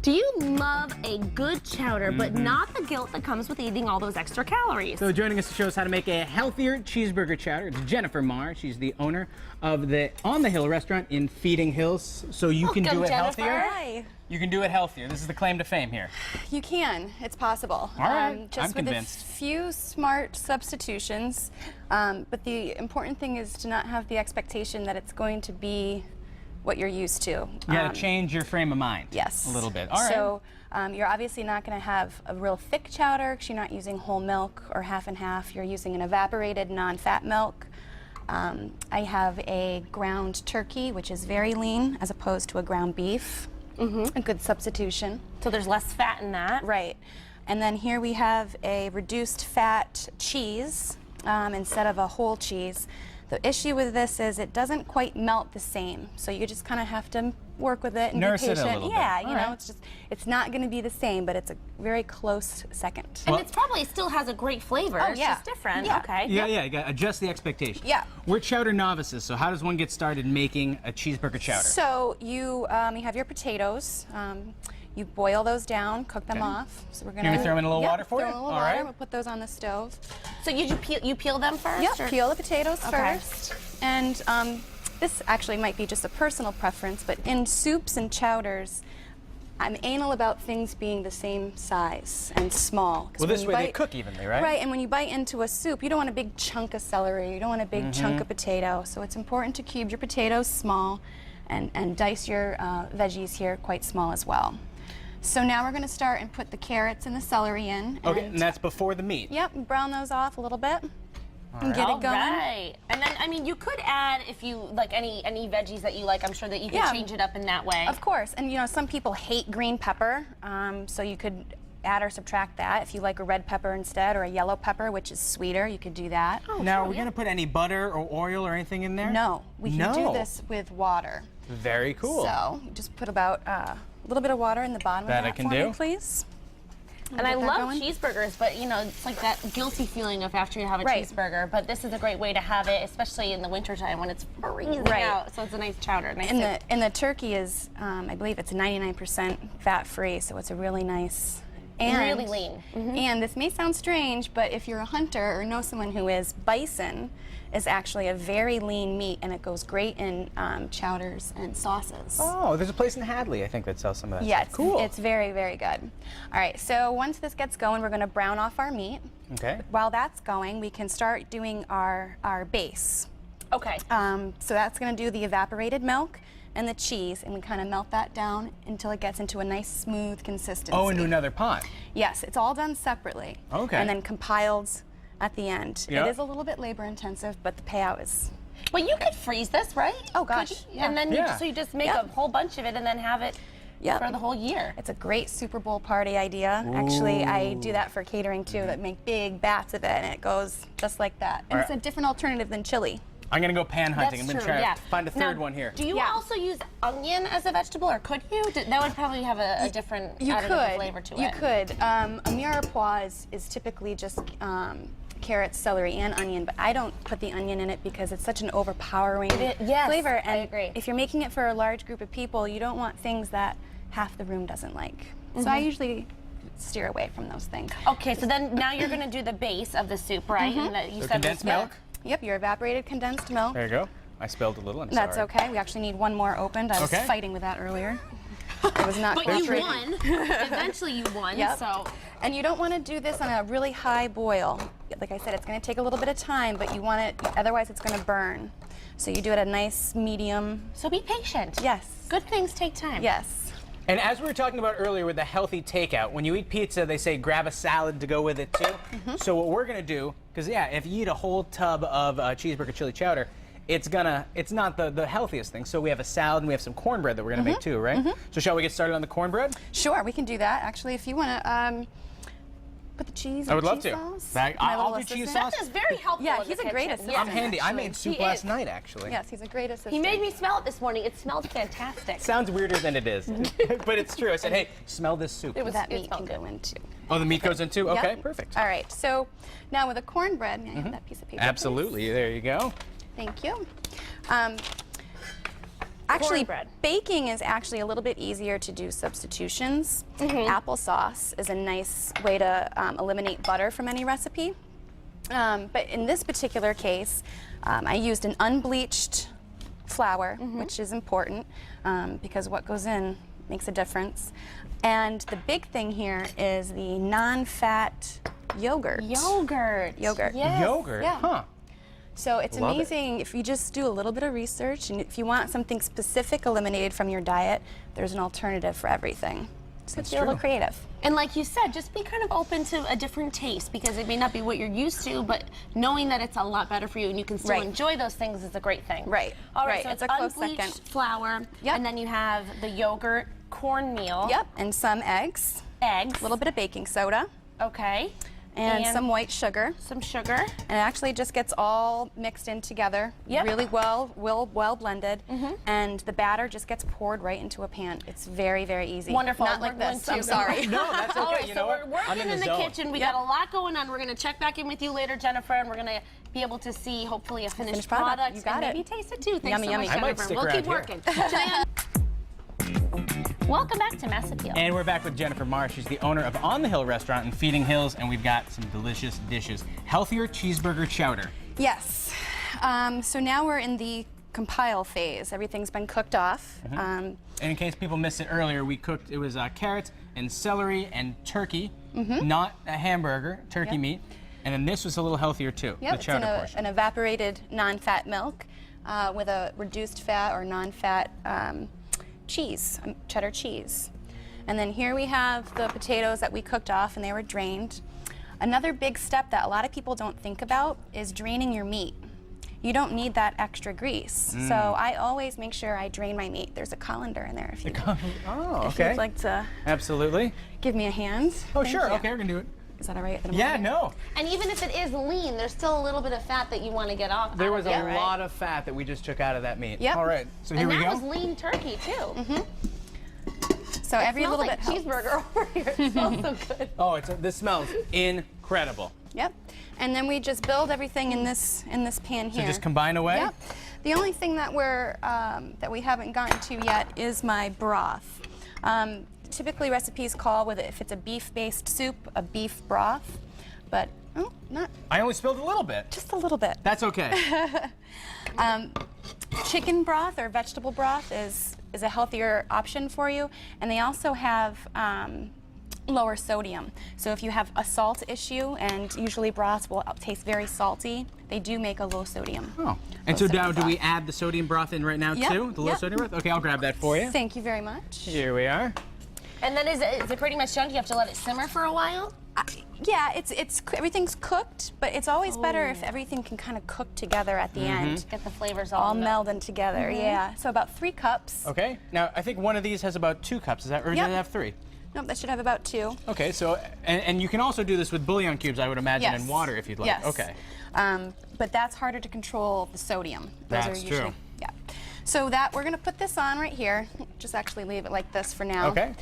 Do you love a good chowder, but not the guilt that comes with eating all those extra calories? So joining us to show us how to make a healthier cheeseburger chowder, it's Jennifer Marr. She's the owner of the On the Hill restaurant in Feeding Hills. So you can do it Jennifer. healthier? Hi. You can do it healthier. This is the claim to fame here. You can. It's possible. All right. Just I'm with convinced. a few smart substitutions. But the important thing is to not have the expectation that it's going to be what you're used to. You gotta change your frame of mind. Yes. A little bit. All right. So you're obviously not going to have a real thick chowder because you're not using whole milk or half and half. You're using an evaporated non-fat milk. I have a ground turkey, which is very lean, as opposed to a ground beef. A good substitution. So there's less fat in that. Right. And then here we have a reduced fat cheese instead of a whole cheese. The issue with this is it doesn't quite melt the same, so you just kind of have to work with it and Nurse be it a patient. little bit. Yeah, you All know, right. it's not going to be the same, but it's a very close second. And it's probably still has a great flavor. Oh, It's yeah. just different. Yeah. Okay. Yeah, you gotta adjust the expectation. Yeah. We're chowder novices, so how does one get started making a cheeseburger chowder? So you have your potatoes. You boil those down, cook them Okay. off. So we're You gonna want me to throw 'em in a little water for throw you? in a little All water. right. We'll put those on the stove. So you peel them first? Yep, or- peel the potatoes Okay. first. And this actually might be just a personal preference, but in soups and chowders, I'm anal about things being the same size and small. 'Cause Well, when this you way they bite- cook evenly, right? Right, and when you bite into a soup, you don't want a big chunk of celery, you don't want a big chunk of potato, so it's important to cube your potatoes small and dice your veggies here quite small as well. So now we're going to start and put the carrots and the celery in. Okay, and that's before the meat. Yep, brown those off a little bit and get All it going. right. And then, I mean, you could add, if you like any veggies that you like, I'm sure that you could Yeah. change it up in that way. Of course, and you know, some people hate green pepper, so you could add or subtract that. If you like a red pepper instead, or a yellow pepper, which is sweeter, you could do that. Now, are we gonna put any butter or oil or anything in there? No, we can No. do this with water. Very cool. So just put about a little bit of water in the bottom That of that I can for do. me, please. And I Get that love going. cheeseburgers, but you know, it's like that guilty feeling of after you have a Right. cheeseburger. But this is a great way to have it, especially in the wintertime when it's freezing Right. out. So it's a nice chowder, nice And soup. the turkey is, I believe it's 99% fat-free, so it's a really nice. And Really lean. And this may sound strange, but if you're a hunter or know someone who is, bison is actually a very lean meat, and it goes great in chowders and sauces. Oh, there's a place in Hadley, I think, that sells some of that Yeah, stuff. Cool. it's very, very good. All right, so once this gets going, we're going to brown off our meat. Okay. While that's going, we can start doing our base. Okay. So that's going to do the evaporated milk and the cheese, and we kind of melt that down until it gets into a nice smooth consistency. Oh, into another pot. Yes, it's all done separately. Okay. And then compiled at the end. Yep. It is a little bit labor intensive, but the payout is. Well, you could freeze this, right? Oh, gosh, Could you? yeah. And then Yeah. so you just make Yep. a whole bunch of it and then have it Yep. for the whole year. It's a great Super Bowl party idea. Actually, I do that for catering too, that make big bats of it, and it goes just like that. And All it's a right. different alternative than chili. I'm gonna go pan hunting. I'm That's gonna true, try yeah. to find a third Now, one here. Do you Yeah. also use onion as a vegetable, or could you? That would probably have a different You additive could. flavor to You it. could. A mirepoix is typically just carrots, celery, and onion, but I don't put the onion in it because it's such an overpowering yes, flavor. I And agree. if you're making it for a large group of people, you don't want things that half the room doesn't like. So Mm-hmm. I usually steer away from those things. Okay, so then now you're going to do the base of the soup, right? And that you So said condensed was milk. Yep, your evaporated condensed milk. There you go. I spilled a little. I'm That's sorry. okay. We actually need one more opened. I was Okay. fighting with that earlier. It was not But quite you ready. won. Eventually you won. Yep. So And you don't want to do this on a really high boil. Like I said, it's going to take a little bit of time, but you want it, otherwise it's going to burn. So you do it at a nice medium. be patient. Yes. Good things take time. Yes. And as we were talking about earlier with the healthy takeout, when you eat pizza, they say grab a salad to go with it too. So what we're gonna do, because yeah, if you eat a whole tub of cheeseburger chili chowder, it's not the healthiest thing. So we have a salad and we have some cornbread that we're gonna make too, right? So shall we get started on the cornbread? Sure, we can do that. Actually, if you want to put the cheese in I would the love cheese to. sauce. I'll My do little cheese assistant. sauce. Seth is very helpful. Yeah, in he's the a great kitchen. assistant. I'm handy. I actually. made soup He last is. night, actually. Yes, he's a great assistant. He made me smell it this morning. It smelled fantastic. Sounds weirder than it is, but it's true. I said, hey, smell this soup. It was That it meat smelled can good. go into. Oh, the meat goes in too? Okay, Yep. perfect. All right, so now with the cornbread, may I have that piece of paper? please? Absolutely. There you go. Thank you. Actually, cornbread. baking is actually a little bit easier to do substitutions. Applesauce is a nice way to eliminate butter from any recipe. But in this particular case, I used an unbleached flour, which is important because what goes in makes a difference. And the big thing here is the non-fat yogurt. Yogurt. Yes. Yogurt? Yeah. Huh. So it's Love it. amazing if you just do a little bit of research, and if you want something specific eliminated from your diet, there's an alternative for everything. So That's be a little true. creative. And like you said, just be kind of open to a different taste because it may not be what you're used to, but knowing that it's a lot better for you and you can still Right. enjoy those things is a great thing. Right. All right, Right. so It's it's a close unbleached second. flour, Yep. and then you have the yogurt, cornmeal, Yep, and some eggs, eggs, a little bit of baking soda, okay, and some white sugar. some sugar. And it actually just gets all mixed in together, Yep. really well blended, and the batter just gets poured right into a pan. It's very, very easy. Wonderful. Not We're like going this. to- I'm sorry. No, that's okay. All right, You so know we're what? I'm working in the zone. kitchen. We got a lot going on. We're going to check back in with you later, Jennifer, and we're going to be able to see hopefully a finished product. You got and it. maybe taste it too. Thanks Yummy, so yummy. much, I might Jennifer. stick We'll keep around working. Jan- Welcome back to Mass Appeal. And we're back with Jennifer Marsh. She's the owner of On the Hill Restaurant in Feeding Hills, and we've got some delicious dishes. Healthier cheeseburger chowder. Yes. So now we're in the compile phase. Everything's been cooked off. And in case people missed it earlier, we cooked, it was carrots and celery and turkey, not a hamburger, turkey Yep. meat. And then this was a little healthier too, Yep, the it's in chowder portion. an evaporated non-fat milk with a reduced fat or non-fat cheese, cheddar cheese. And then here we have the potatoes that we cooked off and they were drained. Another big step that a lot of people don't think about is draining your meat. You don't need that extra grease. So I always make sure I drain my meat. There's a colander in there if you Oh, if okay. you'd like to Absolutely. give me a hand. Oh, Thank sure. you. Okay, we're going to do it. Is that all right? Yeah, no. And even if it is lean, there's still a little bit of fat that you want to get off. There was a out of it, right? lot of fat that we just took out of that meat. Yep. All right, so here And we that go. was lean turkey too. So every Smells little like bit helps. cheeseburger over here. It smells so good. Oh, this smells incredible. Yep. And then we just build everything in this pan here. So just combine away? Yep. The only thing that we haven't gotten to yet is my broth. Typically recipes call with it, if it's a beef-based soup, a beef broth, but not I only spilled a little bit. just a little bit. That's okay. Chicken broth or vegetable broth is a healthier option for you, and they also have lower sodium. So if you have a salt issue, and usually broths will taste very salty, they do make a low sodium. Oh. And so now do we add the sodium broth in right now Yep, too? The low yep. sodium broth? Okay, I'll grab that for you. Thank you very much. Here we are. And then is it pretty much done? Do you have to let it simmer for a while? Yeah, everything's cooked, but it's always better if everything can kind of cook together at the end. Get the flavors All all melded together, yeah. So about 3 cups. Okay. Now, I think one of these has about 2 cups. Is that, or does Yep. it have 3? Nope, that should have about 2. Okay, so, and you can also do this with bouillon cubes, I would imagine, and water if you'd like. Yes. Okay. But that's harder to control the sodium. Those That's are usually, true. Yeah. So that we're gonna put this on right here. Just actually leave it like this for now. Okay.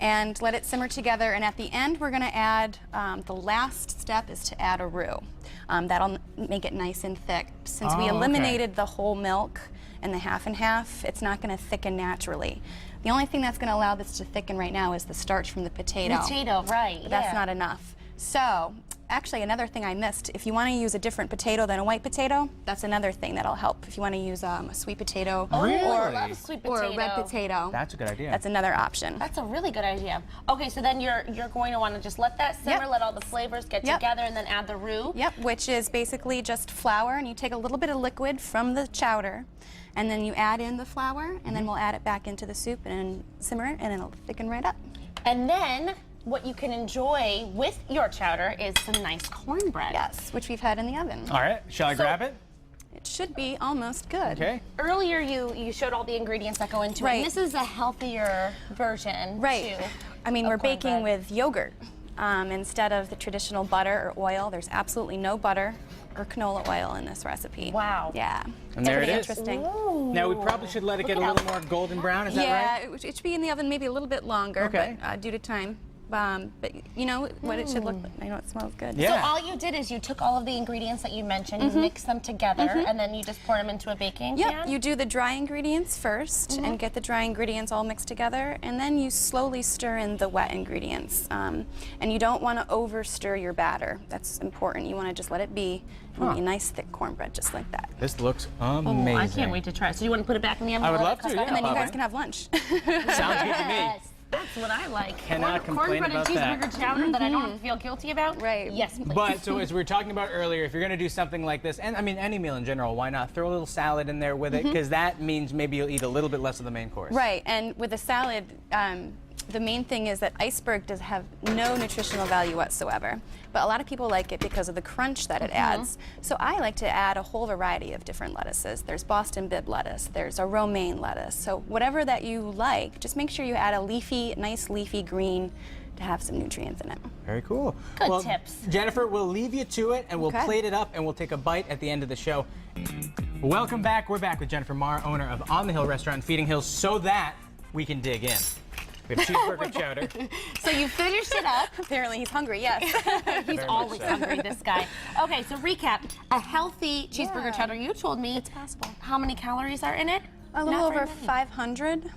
And let it simmer together. And at the end, we're gonna add, the last step is to add a roux. That'll make it nice and thick. Since we Oh, okay. eliminated the whole milk and the half and half, it's not gonna thicken naturally. The only thing that's gonna allow this to thicken right now is the starch from the potato. Potato, right? But that's not enough. So, actually, another thing I missed, if you want to use a different potato than a white potato, that's another thing that'll help. If you want to use a sweet potato Really? I love sweet or potato. a red potato, That's a good idea. that's another option. That's a really good idea. Okay, so then you're going to want to just let that simmer, Yep. let all the flavors get Yep. together, and then add the roux. Yep, which is basically just flour, and you take a little bit of liquid from the chowder, and then you add in the flour, and then we'll add it back into the soup and simmer it, and it'll thicken right up. And then what you can enjoy with your chowder is some nice cornbread. Yes, which we've had in the oven. All right, shall I grab it? It should be almost good. Okay. Earlier you showed all the ingredients that go into it. Right. And this is a healthier version. Right. Too, I mean, of we're baking cornbread. with yogurt instead of the traditional butter or oil. There's absolutely no butter or canola oil in this recipe. Wow. Yeah. And there Pretty it is. interesting. Now, we probably should let it get a Look at little more golden brown, is that Yeah, right? it should be in the oven maybe a little bit longer, Okay. but due to time. But you know what it should look like. I know it smells good. Yeah. So all you did is you took all of the ingredients that you mentioned, you mixed them together, and then you just pour them into a baking Yep, pan? you do the dry ingredients first and get the dry ingredients all mixed together, and then you slowly stir in the wet ingredients. And you don't want to over stir your batter. That's important. You want to just let it be and be nice thick cornbread, just like that. This looks Oh, amazing. I can't wait to try it. So you want to put it back in the oven? I would while love it comes to, back? yeah. And then you Bobber. guys can have lunch. Sounds good to me. Yes, that's what I like. Cannot complain Cornbread and about that. cheeseburger chowder that I don't feel guilty about? Right. Yes, please. But so as we were talking about earlier, if you're going to do something like this, and I mean any meal in general, why not throw a little salad in there with it? Because that means maybe you'll eat a little bit less of the main course. Right, and with a salad, the main thing is that iceberg does have no nutritional value whatsoever. But a lot of people like it because of the crunch that it adds. So I like to add a whole variety of different lettuces. There's Boston Bib lettuce, there's a romaine lettuce. So whatever that you like, just make sure you add a leafy, nice leafy green to have some nutrients in it. Very cool. Good tips. Jennifer, we'll leave you to it, and we'll Okay. plate it up, and we'll take a bite at the end of the show. Welcome back. We're back with Jennifer Marr, owner of On the Hill Restaurant in Feeding Hills, so that we can dig in. We have cheeseburger chowder. So you finished it up. Apparently he's hungry, yes. He's Very always much so. hungry, this guy. Okay, so recap. A healthy cheeseburger Yeah. chowder. You told me possible. how many calories are in it? A little Not very over many. 500.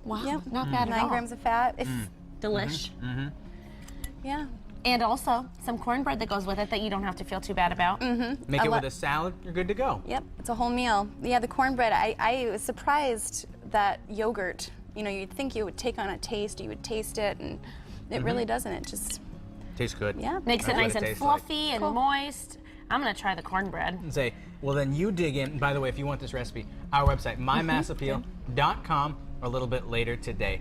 Wow, Yep. not bad at 9 all. grams of fat. If, Delish. Yeah. And also some cornbread that goes with it that you don't have to feel too bad about. Make it with a salad, you're good to go. Yep, it's a whole meal. Yeah, the cornbread, I was surprised that yogurt, you know, you'd think you would take on a taste, you would taste it, and it really doesn't. It just, Tastes good. yeah. Makes it That's what nice it and tastes like. fluffy and Cool. moist. I'm gonna try the cornbread. And say, well, then you dig in. By the way, if you want this recipe, our website, mymassappeal.com, a little bit later today.